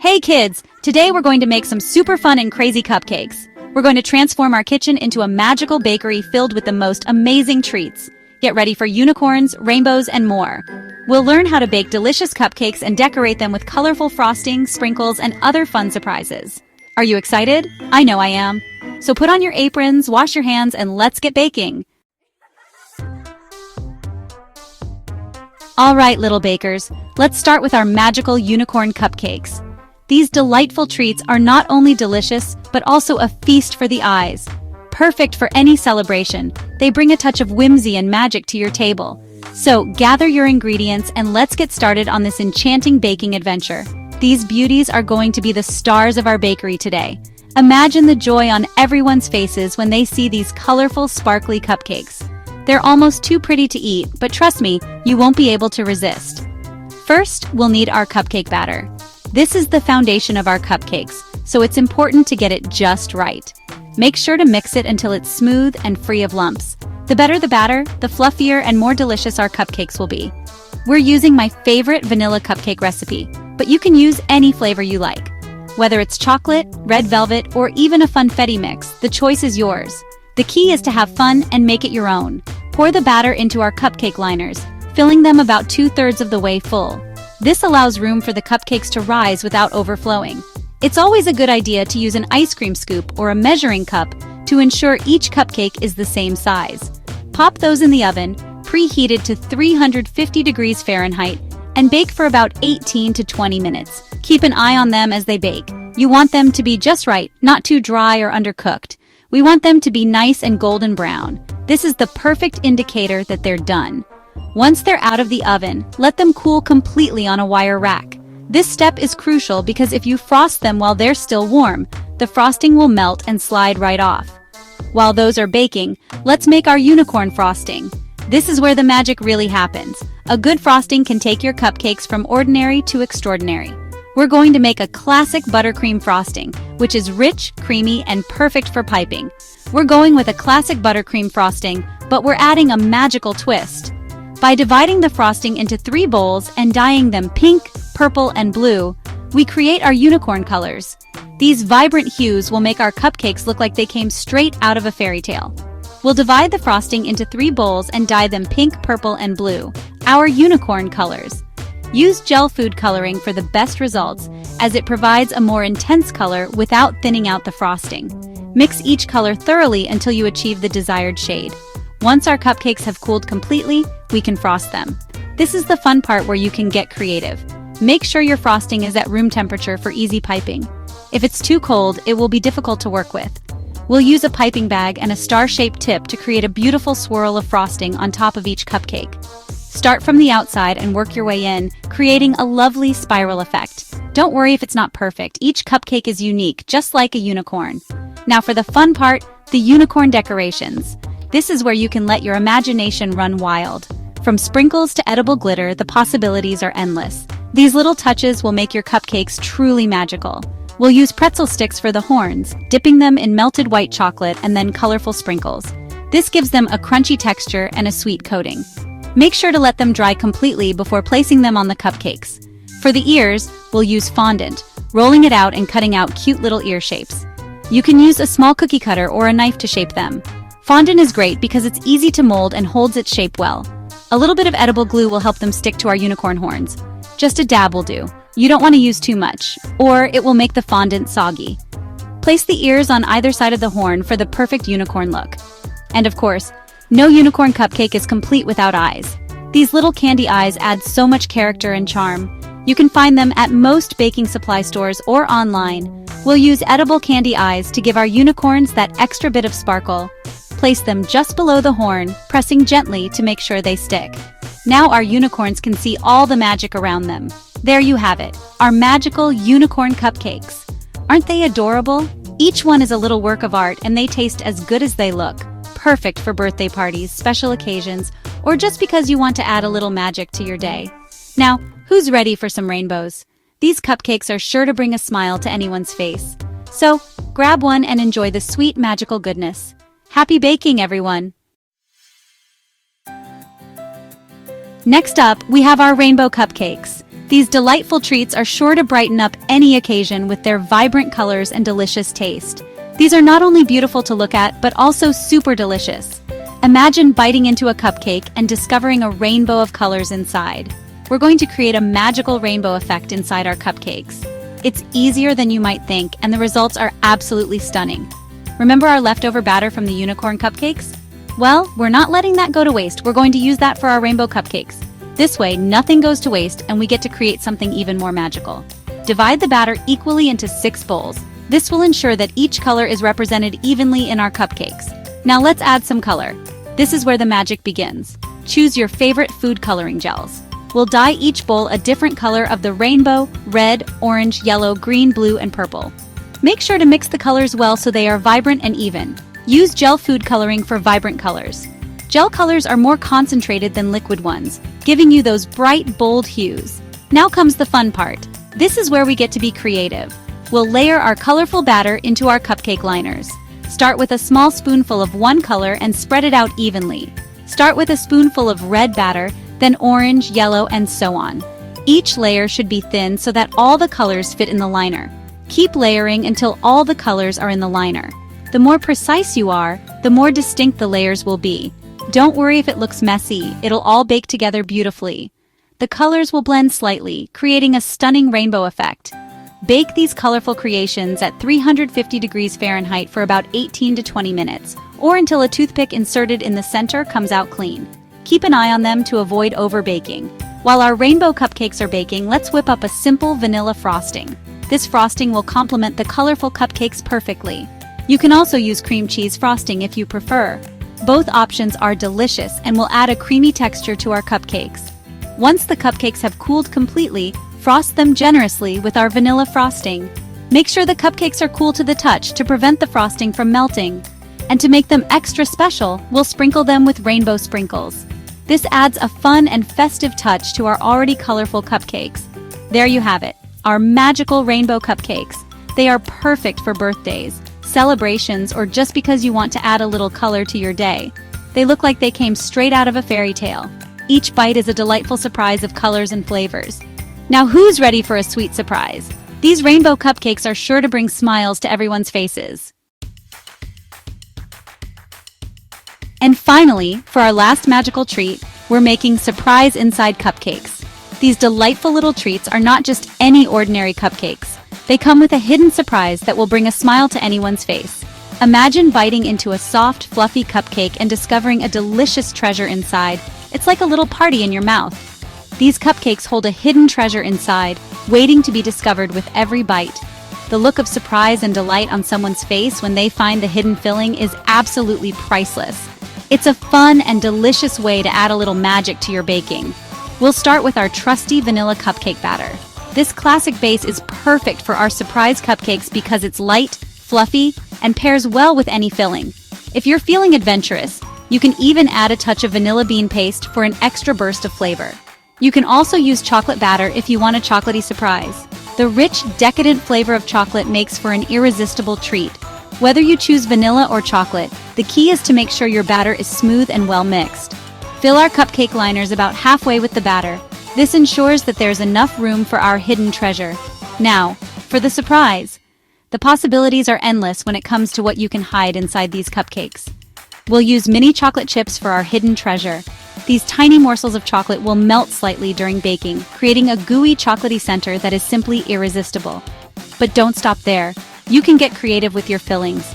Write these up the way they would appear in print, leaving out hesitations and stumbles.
Hey kids, today we're going to make some super fun and crazy cupcakes. We're going to transform our kitchen into a magical bakery filled with the most amazing treats. Get ready for unicorns, rainbows, and more. We'll learn how to bake delicious cupcakes and decorate them with colorful frosting, sprinkles, and other fun surprises. Are you excited? I know I am. So put on your aprons, wash your hands, and let's get baking. All right, little bakers, let's start with our magical unicorn cupcakes. These delightful treats are not only delicious, but also a feast for the eyes. Perfect for any celebration, they bring a touch of whimsy and magic to your table. So gather your ingredients and let's get started on this enchanting baking adventure. These beauties are going to be the stars of our bakery today. Imagine the joy on everyone's faces when they see these colorful, sparkly cupcakes. They're almost too pretty to eat, but trust me, you won't be able to resist. First, we'll need our cupcake batter. This is the foundation of our cupcakes, so it's important to get it just right. Make sure to mix it until it's smooth and free of lumps. The better the batter, the fluffier and more delicious our cupcakes will be. We're using my favorite vanilla cupcake recipe, but you can use any flavor you like. Whether it's chocolate, red velvet, or even a funfetti mix, the choice is yours. The key is to have fun and make it your own. Pour the batter into our cupcake liners, filling them about 2/3 of the way full. This allows room for the cupcakes to rise without overflowing. It's always a good idea to use an ice cream scoop or a measuring cup to ensure each cupcake is the same size. Pop those in the oven, preheated to 350 degrees Fahrenheit, and bake for about 18 to 20 minutes. Keep an eye on them as they bake. You want them to be just right, not too dry or undercooked. We want them to be nice and golden brown. This is the perfect indicator that they're done. Once they're out of the oven, let them cool completely on a wire rack. This step is crucial because if you frost them while they're still warm, the frosting will melt and slide right off. While those are baking, let's make our unicorn frosting. This is where the magic really happens. A good frosting can take your cupcakes from ordinary to extraordinary. We're going to make a classic buttercream frosting, which is rich, creamy, and perfect for piping. We're going with a classic buttercream frosting, but we're adding a magical twist. By dividing the frosting into 3 bowls and dyeing them pink, purple, and blue, we create our unicorn colors. These vibrant hues will make our cupcakes look like they came straight out of a fairy tale. We'll divide the frosting into 3 bowls and dye them pink, purple, and blue, our unicorn colors. Use gel food coloring for the best results, as it provides a more intense color without thinning out the frosting. Mix each color thoroughly until you achieve the desired shade. Once our cupcakes have cooled completely, we can frost them. This is the fun part where you can get creative. Make sure your frosting is at room temperature for easy piping. If it's too cold, it will be difficult to work with. We'll use a piping bag and a star-shaped tip to create a beautiful swirl of frosting on top of each cupcake. Start from the outside and work your way in, creating a lovely spiral effect. Don't worry if it's not perfect. Each cupcake is unique, just like a unicorn. Now for the fun part, the unicorn decorations. This is where you can let your imagination run wild. From sprinkles to edible glitter, the possibilities are endless. These little touches will make your cupcakes truly magical. We'll use pretzel sticks for the horns, dipping them in melted white chocolate and then colorful sprinkles. This gives them a crunchy texture and a sweet coating. Make sure to let them dry completely before placing them on the cupcakes. For the ears, we'll use fondant, rolling it out and cutting out cute little ear shapes. You can use a small cookie cutter or a knife to shape them. Fondant is great because it's easy to mold and holds its shape well. A little bit of edible glue will help them stick to our unicorn horns. Just a dab will do. You don't want to use too much, or it will make the fondant soggy. Place the ears on either side of the horn for the perfect unicorn look. And of course, no unicorn cupcake is complete without eyes. These little candy eyes add so much character and charm. You can find them at most baking supply stores or online. We'll use edible candy eyes to give our unicorns that extra bit of sparkle. Place them just below the horn, pressing gently to make sure they stick. Now our unicorns can see all the magic around them. There you have it, our magical unicorn cupcakes. Aren't they adorable? Each one is a little work of art and they taste as good as they look. Perfect for birthday parties, special occasions, or just because you want to add a little magic to your day. Now, who's ready for some rainbows? These cupcakes are sure to bring a smile to anyone's face. So, grab one and enjoy the sweet magical goodness. Happy baking, everyone! Next up, we have our rainbow cupcakes. These delightful treats are sure to brighten up any occasion with their vibrant colors and delicious taste. These are not only beautiful to look at, but also super delicious. Imagine biting into a cupcake and discovering a rainbow of colors inside. We're going to create a magical rainbow effect inside our cupcakes. It's easier than you might think, and the results are absolutely stunning. Remember our leftover batter from the unicorn cupcakes? Well, we're not letting that go to waste. We're going to use that for our rainbow cupcakes. This way, nothing goes to waste and we get to create something even more magical. Divide the batter equally into 6 bowls. This will ensure that each color is represented evenly in our cupcakes. Now let's add some color. This is where the magic begins. Choose your favorite food coloring gels. We'll dye each bowl a different color of the rainbow: red, orange, yellow, green, blue, and purple. Make sure to mix the colors well so they are vibrant and even. Use gel food coloring for vibrant colors. Gel colors are more concentrated than liquid ones, giving you those bright, bold hues. Now comes the fun part. This is where we get to be creative. We'll layer our colorful batter into our cupcake liners. Start with a small spoonful of one color and spread it out evenly. Start with a spoonful of red batter, then orange, yellow, and so on. Each layer should be thin so that all the colors fit in the liner. Keep layering until all the colors are in the liner. The more precise you are, the more distinct the layers will be. Don't worry if it looks messy, it'll all bake together beautifully. The colors will blend slightly, creating a stunning rainbow effect. Bake these colorful creations at 350 degrees Fahrenheit for about 18 to 20 minutes, or until a toothpick inserted in the center comes out clean. Keep an eye on them to avoid over-baking. While our rainbow cupcakes are baking, let's whip up a simple vanilla frosting. This frosting will complement the colorful cupcakes perfectly. You can also use cream cheese frosting if you prefer. Both options are delicious and will add a creamy texture to our cupcakes. Once the cupcakes have cooled completely, frost them generously with our vanilla frosting. Make sure the cupcakes are cool to the touch to prevent the frosting from melting. And to make them extra special, we'll sprinkle them with rainbow sprinkles. This adds a fun and festive touch to our already colorful cupcakes. There you have it, our magical rainbow cupcakes. They are perfect for birthdays, celebrations, or just because you want to add a little color to your day. They look like they came straight out of a fairy tale. Each bite is a delightful surprise of colors and flavors. Now who's ready for a sweet surprise? These rainbow cupcakes are sure to bring smiles to everyone's faces. And finally, for our last magical treat, we're making surprise inside cupcakes. These delightful little treats are not just any ordinary cupcakes. They come with a hidden surprise that will bring a smile to anyone's face. Imagine biting into a soft, fluffy cupcake and discovering a delicious treasure inside. It's like a little party in your mouth. These cupcakes hold a hidden treasure inside, waiting to be discovered with every bite. The look of surprise and delight on someone's face when they find the hidden filling is absolutely priceless. It's a fun and delicious way to add a little magic to your baking. We'll start with our trusty vanilla cupcake batter. This classic base is perfect for our surprise cupcakes because it's light, fluffy, and pairs well with any filling. If you're feeling adventurous, you can even add a touch of vanilla bean paste for an extra burst of flavor. You can also use chocolate batter if you want a chocolatey surprise. The rich, decadent flavor of chocolate makes for an irresistible treat. Whether you choose vanilla or chocolate, the key is to make sure your batter is smooth and well mixed. Fill our cupcake liners about halfway with the batter. This ensures that there's enough room for our hidden treasure. Now, for the surprise. The possibilities are endless when it comes to what you can hide inside these cupcakes. We'll use mini chocolate chips for our hidden treasure. These tiny morsels of chocolate will melt slightly during baking, creating a gooey chocolatey center that is simply irresistible. But don't stop there. You can get creative with your fillings.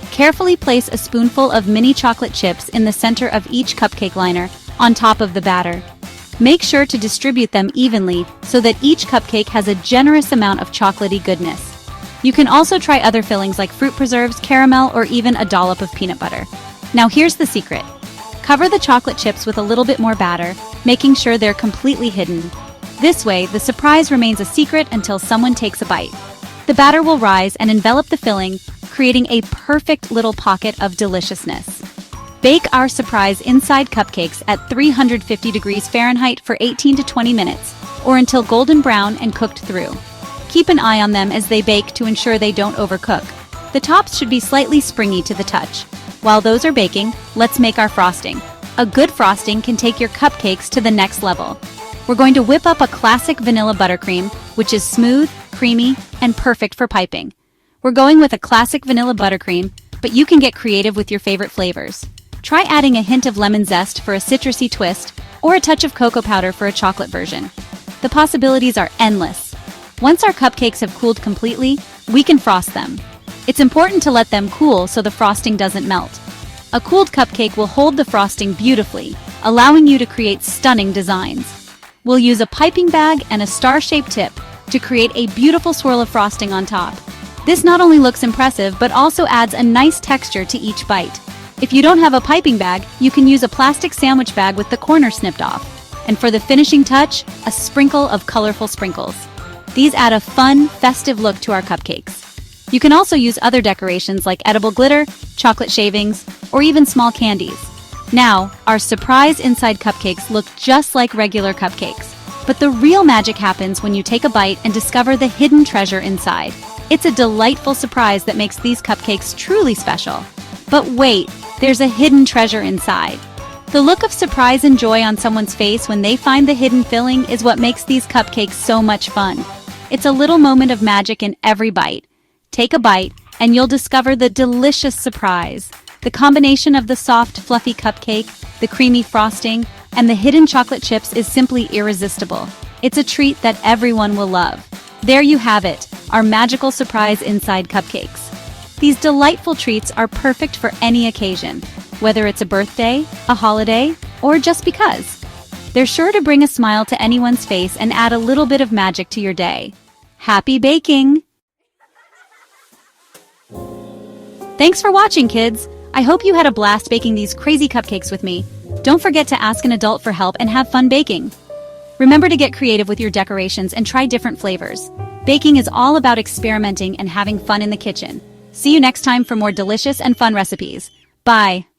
Carefully place a spoonful of mini chocolate chips in the center of each cupcake liner, on top of the batter. Make sure to distribute them evenly so that each cupcake has a generous amount of chocolatey goodness. You can also try other fillings like fruit preserves, caramel, or even a dollop of peanut butter. Now here's the secret. Cover the chocolate chips with a little bit more batter, making sure they're completely hidden. This way, the surprise remains a secret until someone takes a bite. The batter will rise and envelop the filling, creating a perfect little pocket of deliciousness. Bake our surprise inside cupcakes at 350 degrees Fahrenheit for 18 to 20 minutes, or until golden brown and cooked through. Keep an eye on them as they bake to ensure they don't overcook. The tops should be slightly springy to the touch. While those are baking, let's make our frosting. A good frosting can take your cupcakes to the next level. We're going to whip up a classic vanilla buttercream, which is smooth, creamy, and perfect for piping. We're going with a classic vanilla buttercream, but you can get creative with your favorite flavors. Try adding a hint of lemon zest for a citrusy twist, or a touch of cocoa powder for a chocolate version. The possibilities are endless. Once our cupcakes have cooled completely, we can frost them. It's important to let them cool so the frosting doesn't melt. A cooled cupcake will hold the frosting beautifully, allowing you to create stunning designs. We'll use a piping bag and a star-shaped tip to create a beautiful swirl of frosting on top. This not only looks impressive, but also adds a nice texture to each bite. If you don't have a piping bag, you can use a plastic sandwich bag with the corner snipped off. And for the finishing touch, a sprinkle of colorful sprinkles. These add a fun, festive look to our cupcakes. You can also use other decorations like edible glitter, chocolate shavings, or even small candies. Now, our surprise inside cupcakes look just like regular cupcakes. But the real magic happens when you take a bite and discover the hidden treasure inside. It's a delightful surprise that makes these cupcakes truly special. But wait, there's a hidden treasure inside. The look of surprise and joy on someone's face when they find the hidden filling is what makes these cupcakes so much fun. It's a little moment of magic in every bite. Take a bite, and you'll discover the delicious surprise. The combination of the soft, fluffy cupcake, the creamy frosting, and the hidden chocolate chips is simply irresistible. It's a treat that everyone will love. There you have it, our magical surprise inside cupcakes. These delightful treats are perfect for any occasion, whether it's a birthday, a holiday, or just because. They're sure to bring a smile to anyone's face and add a little bit of magic to your day. Happy baking! Thanks for watching, kids! I hope you had a blast baking these crazy cupcakes with me. Don't forget to ask an adult for help and have fun baking. Remember to get creative with your decorations and try different flavors. Baking is all about experimenting and having fun in the kitchen. See you next time for more delicious and fun recipes. Bye!